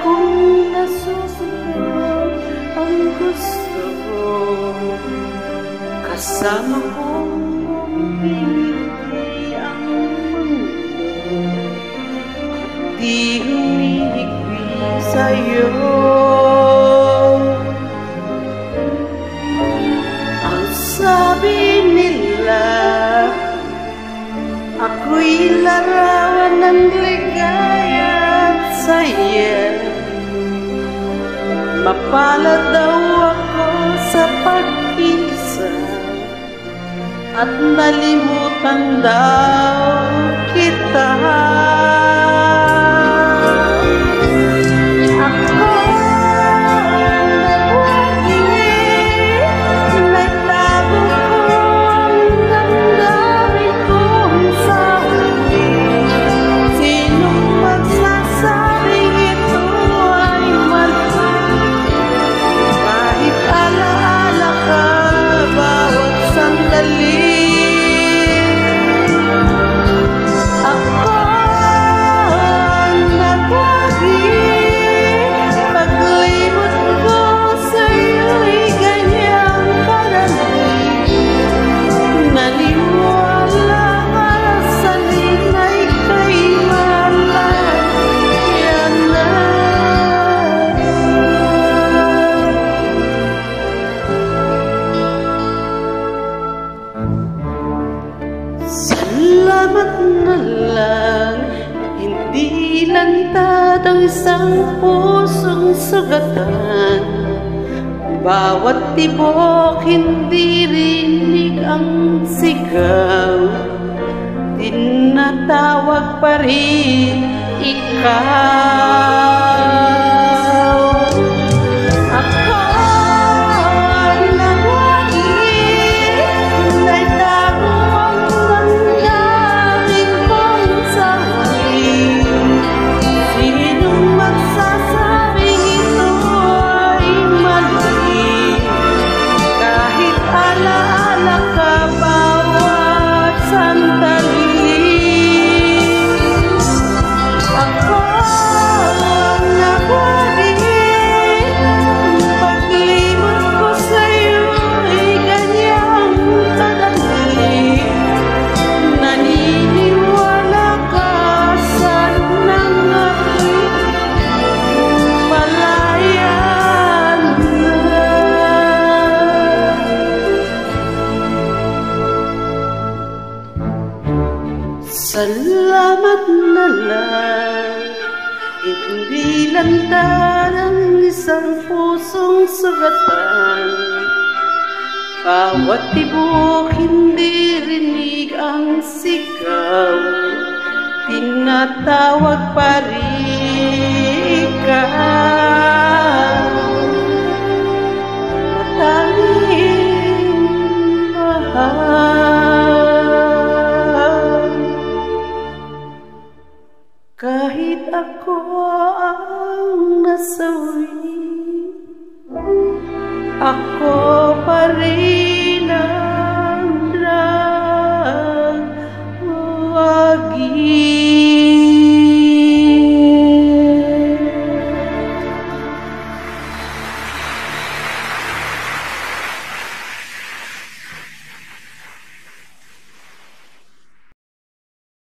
kong nasusunod ang gusto mo. Kasama kong umibig ang mundo at di humihigpit sa'yo. Ang sabi nila, ako'y larawan ng ligaya at saya. Mapalad daw ako sa pag-isa at nalimutan daw kita. Salamat na lang, hindi lantad ang isang pusong sugatan. Bawat tibok, hindi rinig ang sigaw. Tinatawag pa rin ikaw. Salamat na lang, hindi lantad ang isang pusong sugatan. Bawat tibok, hindi rinig ang sigaw. Tinatawag pa rin ikaw. Matanging mahal, kahit ako ang nasawi, ako pa rin ang nagwagi.